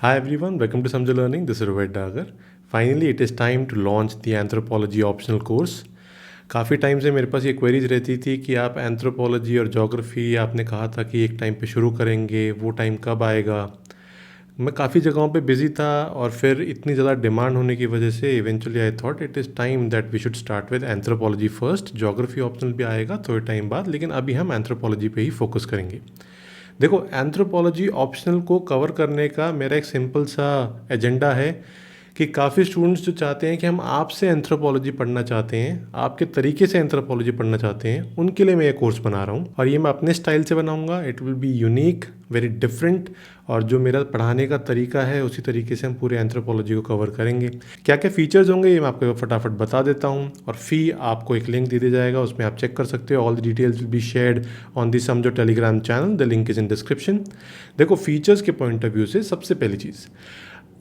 Hi everyone, welcome to Samjha Learning. This is Rohit Dagar. Finally, it is time to launch the anthropology optional course. काफ़ी time से मेरे पास ये queries रहती थी कि आप एंथ्रोपोलॉजी और जोग्राफ़ी आपने कहा था कि एक टाइम पे शुरू करेंगे, वो टाइम कब आएगा। मैं काफ़ी जगहों पे बिज़ी था और फिर इतनी ज़्यादा डिमांड होने की वजह से eventually I thought it is time that we should start with anthropology first. Geography optional भी आएगा थोड़े टाइम बाद, लेकिन अभी हम एंथ्रोपोलॉजी पे ही फोकस करेंगे। देखो, एंथ्रोपोलॉजी ऑप्शनल को कवर करने का मेरा एक सिंपल सा एजेंडा है कि काफ़ी स्टूडेंट्स जो चाहते हैं कि हम आपसे एंथ्रोपोलॉजी पढ़ना चाहते हैं, आपके तरीके से एंथ्रोपोलॉजी पढ़ना चाहते हैं, उनके लिए मैं ये कोर्स बना रहा हूँ और ये मैं अपने स्टाइल से बनाऊँगा। It will be unique, very different, और जो मेरा पढ़ाने का तरीका है उसी तरीके से हम पूरे एंथ्रोपोलॉजी को कवर करेंगे। क्या क्या फीचर्स होंगे ये मैं आपको फटाफट बता देता हूँ, और फ़ी आपको एक लिंक दे दिया जाएगा, उसमें आप चेक कर सकते हो। All the details will be shared on the समझो Telegram channel, the link is in description. देखो, फीचर्स के पॉइंट ऑफ व्यू से सबसे पहली चीज़,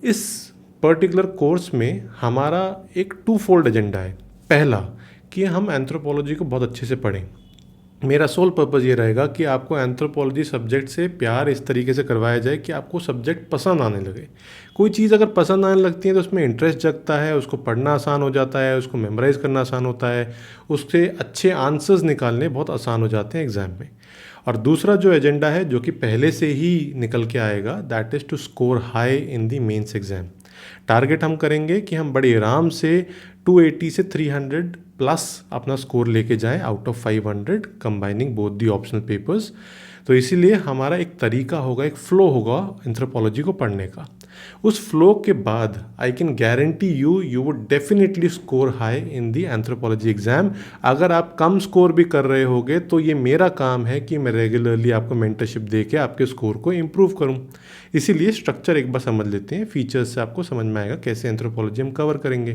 इस पर्टिकुलर कोर्स में हमारा एक टू फोल्ड एजेंडा है। पहला, कि हम एंथ्रोपोलॉजी को बहुत अच्छे से पढ़ें। मेरा सोल पर्पज़ ये रहेगा कि आपको एंथ्रोपोलॉजी सब्जेक्ट से प्यार इस तरीके से करवाया जाए कि आपको सब्जेक्ट पसंद आने लगे। कोई चीज़ अगर पसंद आने लगती है तो उसमें इंटरेस्ट जगता है, उसको पढ़ना आसान हो जाता है, उसको मेमोराइज़ करना आसान होता है, उससे अच्छे आंसर्स निकालने बहुत आसान हो जाते हैं एग्ज़ाम में। और दूसरा जो एजेंडा है, जो कि पहले से ही निकल के आएगा, that is to score high in the mains exam. Target हम करेंगे कि हम बड़े आराम से 280 से 300 प्लस अपना स्कोर लेके जाएं out of 500, combining both the optional papers. तो इसीलिए हमारा एक तरीका होगा, एक फ़्लो होगा एंथ्रोपोलॉजी को पढ़ने का। उस फ्लो के बाद I can guarantee you would definitely score high in the anthropology exam. अगर आप कम स्कोर भी कर रहे होगे तो ये मेरा काम है कि मैं रेगुलरली आपको मेंटरशिप दे के आपके स्कोर को इम्प्रूव करूँ। इसीलिए स्ट्रक्चर एक बार समझ लेते हैं, फीचर्स से आपको समझ में आएगा कैसे एंथ्रोपोलॉजी हम कवर करेंगे।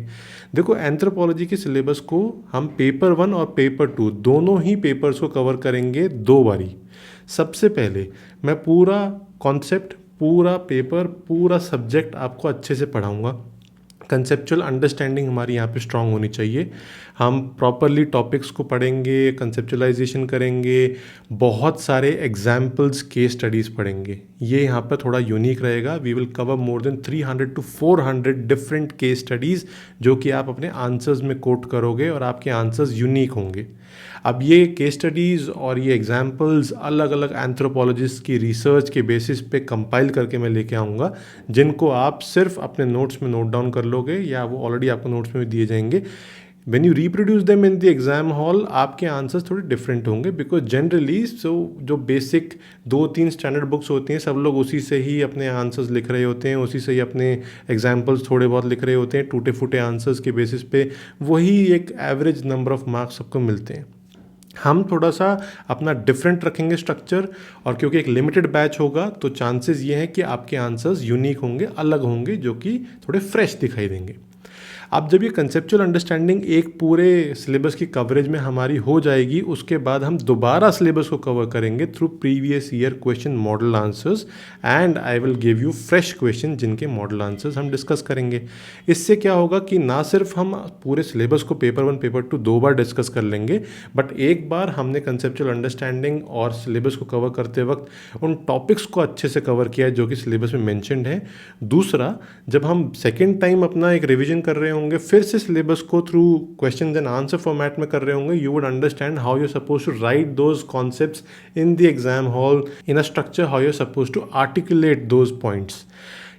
देखो, एंथ्रोपोलॉजी के सिलेबस को हम पेपर 1 और पेपर 2 दोनों ही पेपर्स को कवर करेंगे 2 बारी। सबसे पहले मैं पूरा कॉन्सेप्ट, पूरा पेपर, पूरा सब्जेक्ट आपको अच्छे से पढ़ाऊँगा। कंसेप्चुअल अंडरस्टैंडिंग हमारी यहाँ पे स्ट्रांग होनी चाहिए। हम प्रॉपरली टॉपिक्स को पढ़ेंगे, कंसेप्चुलाइजेशन करेंगे, बहुत सारे एग्जाम्पल्स, केस स्टडीज़ पढ़ेंगे। ये यहाँ पर थोड़ा यूनिक रहेगा। We will cover more than 300 to 400 different case studies, जो कि आप अपने आंसर्स में कोट करोगे और आपके आंसर्स यूनिक होंगे। अब ये केस स्टडीज़ और ये एग्जाम्पल्स अलग अलग एंथ्रोपोलॉजिस्ट की रिसर्च के बेसिस पे कंपाइल करके मैं लेके आऊँगा, जिनको आप सिर्फ अपने नोट्स में नोट डाउन कर लोगे, या वो ऑलरेडी आपको नोट्स में भी दिए जाएंगे। When you reproduce them in the exam hall, आपके आंसर्स थोड़े डिफरेंट होंगे, बिकॉज जनरली जो बेसिक 2-3 स्टैंडर्ड बुक्स होती हैं, सब लोग उसी से ही अपने आंसर्स लिख रहे होते हैं, उसी से ही अपने एग्जाम्पल्स थोड़े बहुत लिख रहे होते हैं, टूटे फूटे आंसर्स के बेसिस पे वही एक एवरेज नंबर ऑफ मार्क्स सबको मिलते हैं। हम थोड़ा सा अपना डिफरेंट रखेंगे स्ट्रक्चर, और क्योंकि एक लिमिटेड बैच होगा तो चांसेस ये हैं कि आपके आंसर्स यूनिक होंगे, अलग होंगे, जो कि थोड़े फ्रेश दिखाई देंगे। अब जब ये कंसेप्चुअल अंडरस्टैंडिंग एक पूरे सिलेबस की कवरेज में हमारी हो जाएगी, उसके बाद हम दोबारा सिलेबस को कवर करेंगे through previous year question model answers, and I will give you fresh question जिनके मॉडल आंसर्स हम डिस्कस करेंगे। इससे क्या होगा कि ना सिर्फ हम पूरे सिलेबस को पेपर 1 पेपर 2 2 बार डिस्कस कर लेंगे, बट एक बार हमने कंसेप्चुअल अंडरस्टैंडिंग और सिलेबस को कवर करते वक्त उन टॉपिक्स को अच्छे से कवर किया है जो कि सिलेबस में मैंशनड है। दूसरा, जब हम सेकेंड टाइम अपना एक रिविजन कर रहे होंगे, फिर से सिलेबस को through question and answer format में कर रहे होंगे, you would understand how you suppose to write those concepts in the exam hall in a structure, how you suppose to articulate those points.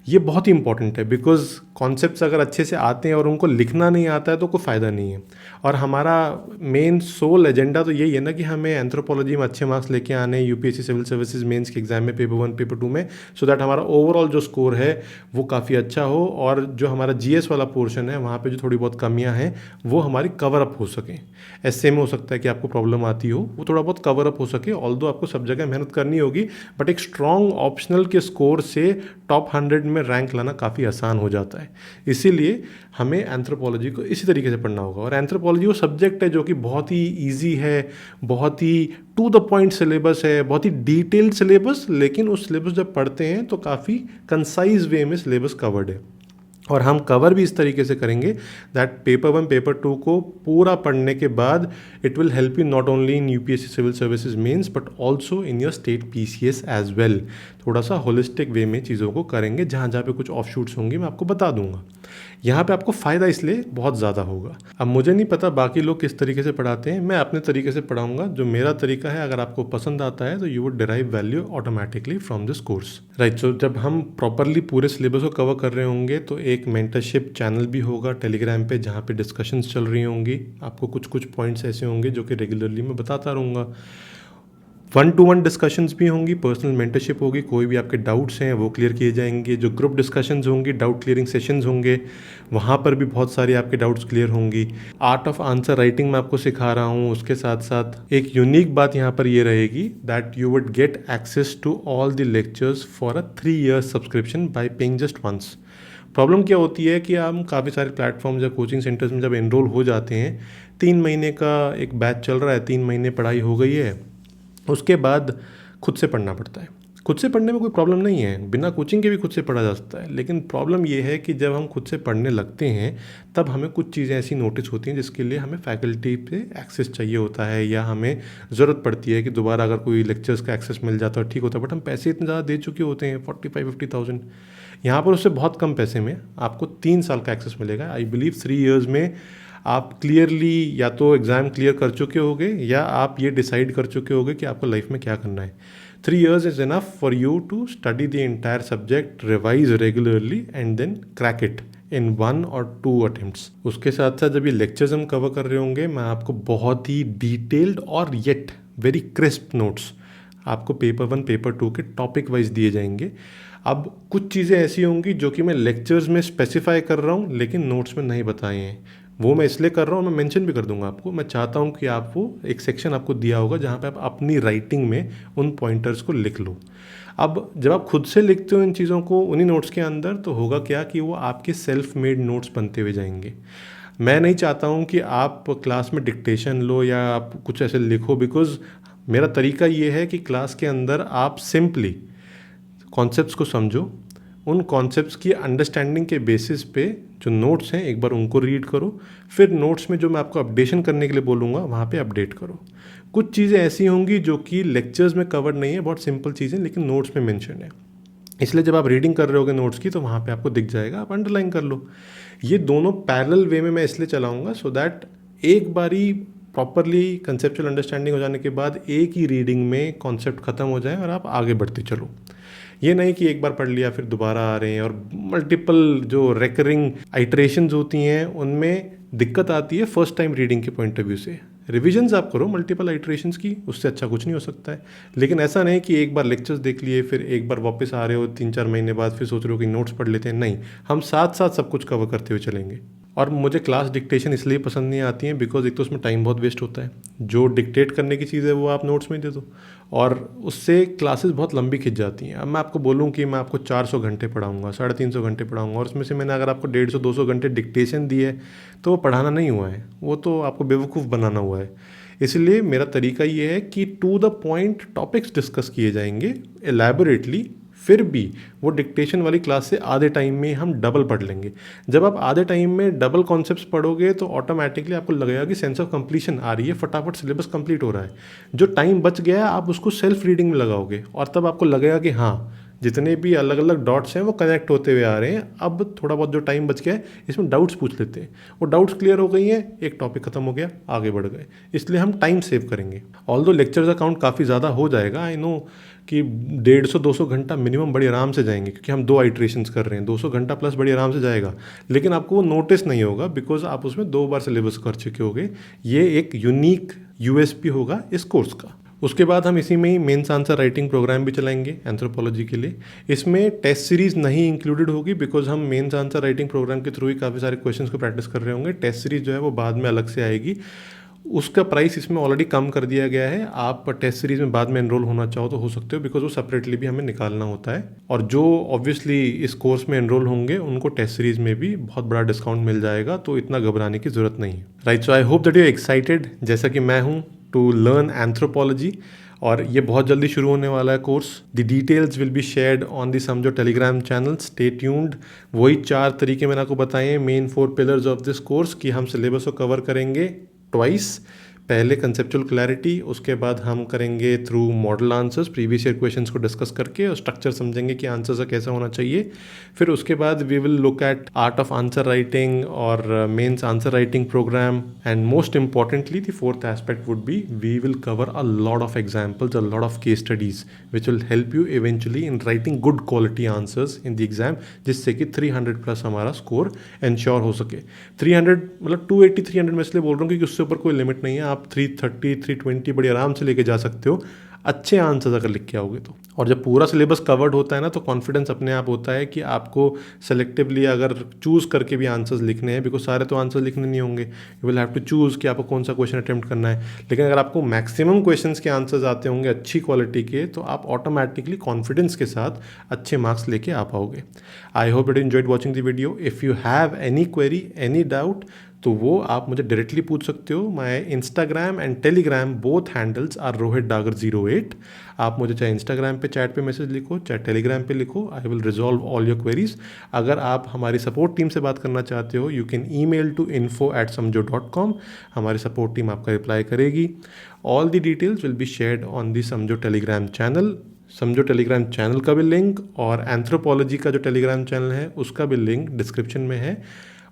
ये बहुत ही इंपॉर्टेंट है, because concepts अगर अच्छे से आते हैं और उनको लिखना नहीं आता है तो कोई फ़ायदा नहीं है। और हमारा मेन सोल एजेंडा तो यही है ना कि हमें एंथ्रोपोलॉजी में अच्छे मार्क्स लेके आने यूपीएससी सिविल सर्विसेज मेंस के एग्जाम में पेपर 1 पेपर 2 में, सो दैट हमारा ओवरऑल जो स्कोर है वो काफ़ी अच्छा हो, और जो हमारा जीएस वाला पोर्शन है वहाँ पे जो थोड़ी बहुत कमियाँ हैं वो हमारी कवर अप हो सकें। ऐसे में हो सकता है कि आपको प्रॉब्लम आती हो, वो थोड़ा बहुत कवर अप हो सके, ऑल्दो आपको सब जगह मेहनत करनी होगी, बट एक स्ट्रॉन्ग ऑप्शनल के स्कोर से टॉप 100 में रैंक लाना काफ़ी आसान हो जाता है। इसीलिए हमें एंथ्रोपोलॉजी को इसी तरीके से पढ़ना होगा। और एंथ्रोपोलॉजी वो सब्जेक्ट है जो कि बहुत ही ईजी है, बहुत ही टू द पॉइंट सिलेबस है, बहुत ही डिटेल्ड सिलेबस, लेकिन उस सिलेबस जब पढ़ते हैं तो काफ़ी कंसाइज वे में सिलेबस कवर्ड है। और हम कवर भी इस तरीके से करेंगे दैट पेपर 1 पेपर 2 को पूरा पढ़ने के बाद it will help you not only in UPSC civil services mains but also in your state PCS as well. थोड़ा सा होलिस्टिक वे में चीज़ों को करेंगे, जहाँ जहाँ पे कुछ ऑफ शूट्स होंगे मैं आपको बता दूंगा। यहाँ पे आपको फ़ायदा इसलिए बहुत ज़्यादा होगा। अब मुझे नहीं पता बाकी लोग किस तरीके से पढ़ाते हैं, मैं अपने तरीके से पढ़ाऊंगा। जो मेरा तरीका है, अगर आपको पसंद आता है तो you would derive value automatically from this course, right. So जब हम प्रॉपरली पूरे सिलेबस को कवर कर रहे होंगे तो एक मेंटरशिप चैनल भी होगा टेलीग्राम पे, जहाँ पे डिस्कशंस चल रही होंगी। आपको कुछ कुछ पॉइंट्स ऐसे होंगे जो कि रेगुलरली मैं बताता रहूँगा। 1-to-1 डिस्कशंस भी होंगी, पर्सनल मेंटरशिप होगी, कोई भी आपके डाउट्स हैं वो क्लियर किए जाएंगे। जो ग्रुप डिस्कशंस होंगी, डाउट क्लियरिंग सेशंस होंगे, वहाँ पर भी बहुत सारे आपके डाउट्स क्लियर होंगी। आर्ट ऑफ आंसर राइटिंग मैं आपको सिखा रहा हूँ। उसके साथ साथ एक यूनिक बात यहाँ पर ये रहेगी that you would get access to all the lectures for a 3 year subscription by paying just once. Problem क्या होती है कि हम काफ़ी सारे प्लेटफॉर्म्स या कोचिंग सेंटर्स में जब एनरोल हो जाते हैं, 3 महीने का एक बैच चल रहा है, 3 महीने पढ़ाई हो गई है, उसके बाद खुद से पढ़ना पड़ता है। खुद से पढ़ने में कोई प्रॉब्लम नहीं है, बिना कोचिंग के भी खुद से पढ़ा जा सकता है। लेकिन प्रॉब्लम ये है कि जब हम खुद से पढ़ने लगते हैं तब हमें कुछ चीज़ें ऐसी नोटिस होती हैं जिसके लिए हमें फैकल्टी पे एक्सेस चाहिए होता है, या हमें ज़रूरत पड़ती है कि दोबारा अगर कोई लेक्चर्स का एक्सेस मिल जाता है ठीक होता है। बट हम पैसे इतने ज़्यादा दे चुके होते हैं, 45-50,000। यहाँ पर उससे बहुत कम पैसे में आपको 3 साल का एक्सेस मिलेगा। आई बिलीव 3 years में आप क्लियरली या तो एग्ज़ाम क्लियर कर चुके होगे या आप ये डिसाइड कर चुके होगे कि आपको लाइफ में क्या करना है। 3 years is enough for you to study the entire subject, revise regularly and then crack it in 1 or 2 attempts. उसके साथ साथ जब ये लेक्चर्स हम कवर कर रहे होंगे, मैं आपको बहुत ही डिटेल्ड और येट वेरी क्रिस्प नोट्स आपको पेपर 1 पेपर 2 के टॉपिक वाइज दिए जाएंगे। अब कुछ चीज़ें ऐसी होंगी जो कि मैं लेक्चर्स में स्पेसिफाई कर रहा हूँ लेकिन नोट्स में नहीं बताए हैं। वो मैं इसलिए कर रहा हूँ, मैं मेंशन भी कर दूंगा आपको। मैं चाहता हूँ कि आप वो एक सेक्शन आपको दिया होगा जहाँ पे आप अपनी राइटिंग में उन पॉइंटर्स को लिख लो। अब जब आप खुद से लिखते हो इन चीज़ों को उन्हीं नोट्स के अंदर, तो होगा क्या कि वो आपके सेल्फ मेड नोट्स बनते हुए जाएंगे। मैं नहीं चाहता हूँ कि आप क्लास में डिक्टेशन लो या आप कुछ ऐसे लिखो, बिकॉज मेरा तरीका ये है कि क्लास के अंदर आप सिंपली कॉन्सेप्ट्स को समझो, उन कॉन्सेप्ट्स की अंडरस्टैंडिंग के बेसिस पे जो नोट्स हैं एक बार उनको रीड करो, फिर नोट्स में जो मैं आपको अपडेशन करने के लिए बोलूँगा वहाँ पे अपडेट करो। कुछ चीज़ें ऐसी होंगी जो कि लेक्चर्स में कवर नहीं है, बहुत सिंपल चीज़ें, लेकिन नोट्स में मेंशन है। इसलिए जब आप रीडिंग कर रहे होगे नोट्स की तो वहाँ पे आपको दिख जाएगा, आप अंडरलाइन कर लो। ये दोनों पैरेलल वे में मैं इसलिए चलाऊँगा सो दैट एक बारी प्रॉपरली कंसेप्चुअल अंडरस्टैंडिंग हो जाने के बाद एक ही रीडिंग में कॉन्सेप्ट खत्म हो जाए और आप आगे बढ़ते चलो। ये नहीं कि एक बार पढ़ लिया फिर दोबारा आ रहे हैं, और मल्टीपल जो रेकरिंग आइट्रेशंस होती हैं उनमें दिक्कत आती है फर्स्ट टाइम रीडिंग के पॉइंट ऑफ व्यू से। रिविजन्स आप करो मल्टीपल आइट्रेशंस की, उससे अच्छा कुछ नहीं हो सकता है। लेकिन ऐसा नहीं कि एक बार लेक्चर्स देख लिए फिर एक बार वापस आ रहे हो 3-4 महीने बाद फिर सोच रहे हो कि नोट्स पढ़ लेते हैं। नहीं, हम साथ साथ सब कुछ कवर करते हुए चलेंगे। और मुझे क्लास डिक्टेशन इसलिए पसंद नहीं आती है बिकॉज एक तो उसमें टाइम बहुत वेस्ट होता है। जो डिक्टेट करने की चीज़ है वो आप नोट्स में दे दो, और उससे क्लासेस बहुत लंबी खिंच जाती हैं। अब मैं आपको बोलूँ कि मैं आपको 400 घंटे पढ़ाऊँगा, 350 घंटे पढ़ाऊँगा, और उसमें से मैंने अगर आपको 150-200 घंटे डिक्टेशन दी है तो वो पढ़ाना नहीं हुआ है, वो तो आपको बेवकूफ़ बनाना हुआ है। इसलिए मेरा तरीका ये है कि to the point topics discuss किए जाएंगे एलैबोरेटली, फिर भी वो डिक्टेशन वाली क्लास से आधे टाइम में हम डबल पढ़ लेंगे। जब आप आधे टाइम में डबल कॉन्सेप्ट्स पढ़ोगे तो ऑटोमेटिकली आपको लगेगा कि सेंस ऑफ कंप्लीशन आ रही है, फटाफट सिलेबस कंप्लीट हो रहा है। जो टाइम बच गया है आप उसको सेल्फ रीडिंग में लगाओगे, और तब आपको लगेगा कि हाँ, जितने भी अलग अलग डॉट्स हैं वो कनेक्ट होते हुए आ रहे हैं। अब थोड़ा बहुत जो टाइम बच गया है इसमें डाउट्स पूछ लेते हैं, वो डाउट्स क्लियर हो गई हैं, एक टॉपिक खत्म हो गया, आगे बढ़ गए। इसलिए हम टाइम सेव करेंगे। ऑल्दो लेक्चर्स का काउंट काफ़ी ज़्यादा हो जाएगा, आई नो कि 150-200 घंटा मिनिमम बड़ी आराम से जाएंगे, क्योंकि हम 2 आइट्रेशंस कर रहे हैं, 200 घंटा प्लस बड़ी आराम से जाएगा। लेकिन आपको वो नोटिस नहीं होगा बिकॉज आप उसमें 2 बार सिलेबस कर चुके होगे। ये एक यूनिक यूएसपी होगा इस कोर्स का। उसके बाद हम इसी में ही मेंस आंसर राइटिंग प्रोग्राम भी चलाएंगे एंथ्रोपोलॉजी के लिए। इसमें टेस्ट सीरीज नहीं इंक्लूडेड होगी बिकॉज हम मेंस आंसर राइटिंग प्रोग्राम के थ्रू ही काफ़ी सारे क्वेश्चंस को प्रैक्टिस कर रहे होंगे। टेस्ट सीरीज जो है वो बाद में अलग से आएगी, उसका प्राइस इसमें ऑलरेडी कम कर दिया गया है। आप टेस्ट सीरीज में बाद में एनरोल होना चाहो तो हो सकते हो, बिकॉज वो सेपरेटली भी हमें निकालना होता है। और जो ऑब्वियसली इस कोर्स में एनरोल होंगे उनको टेस्ट सीरीज में भी बहुत बड़ा डिस्काउंट मिल जाएगा, तो इतना घबराने की जरूरत नहीं है। Right, so I hope that you excited जैसा कि मैं हूँ टू लर्न एंथ्रोपोलॉजी। और ये बहुत जल्दी शुरू होने वाला है course. The details will be shared on the समझो टेलीग्राम चैनल, स्टे ट्यून्ड। वही 4 तरीके मैंने आपको बताए हैं, main 4 pillars of this course, कि हम सिलेबस को कवर करेंगे ट्वाइस। पहले कंसेप्चुअल क्लैरिटी, उसके बाद हम करेंगे through model answers, previous year questions को डिस्कस करके और स्ट्रक्चर समझेंगे कि आंसर कैसा होना चाहिए। फिर उसके बाद we will look at art of answer writing और mains answer writing program, and most importantly the fourth aspect would be we will cover a lot of examples, a lot of case studies which will help you eventually in writing good quality answers in the exam, जिससे कि 300 plus हमारा score ensure हो सके। 300 मतलब 280 300 में इसलिए बोल रहा हूँ क्योंकि उससे ऊपर कोई लिमिट नहीं है। आप 330 320 बड़ी आराम से लेके जा सकते हो, अच्छे आंसर्स अगर लिख के आओगे तो। और जब पूरा सिलेबस कवर्ड होता है ना, तो कॉन्फिडेंस अपने आप होता है कि आपको सेलेक्टिवली अगर चूज़ करके भी आंसर्स लिखने हैं, बिकॉज सारे तो आंसर लिखने नहीं होंगे, you will have to choose कि आपको कौन सा क्वेश्चन अटेम्प्ट करना है। लेकिन अगर आपको मैक्सिमम क्वेश्चंस के आंसर्स आते होंगे अच्छी क्वालिटी के, तो आप ऑटोमेटिकली कॉन्फिडेंस के साथ अच्छे मार्क्स लेके आ पाओगे। I hope that you enjoyed watching the video. If you have any query, any doubt, तो वो आप मुझे डायरेक्टली पूछ सकते हो। My Instagram and Telegram both handles are Rohit Dagar 08। आप मुझे चाहे इंस्टाग्राम पे चैट पे मैसेज लिखो, चाहे टेलीग्राम पे लिखो, I will resolve all your queries. अगर आप हमारी सपोर्ट टीम से बात करना चाहते हो, you can email to info@samjo.com। हमारी सपोर्ट टीम आपका रिप्लाई करेगी। All the details will be shared on the समझो Telegram channel. Samjho Telegram channel का भी लिंक और एंथ्रोपोलॉजी का जो टेलीग्राम चैनल है उसका भी लिंक डिस्क्रिप्शन में है।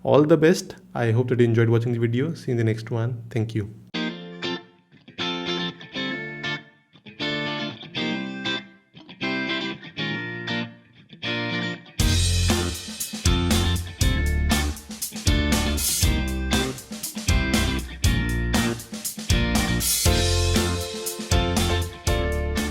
All the best. I hope that you enjoyed watching the video. See you in the next one. Thank you.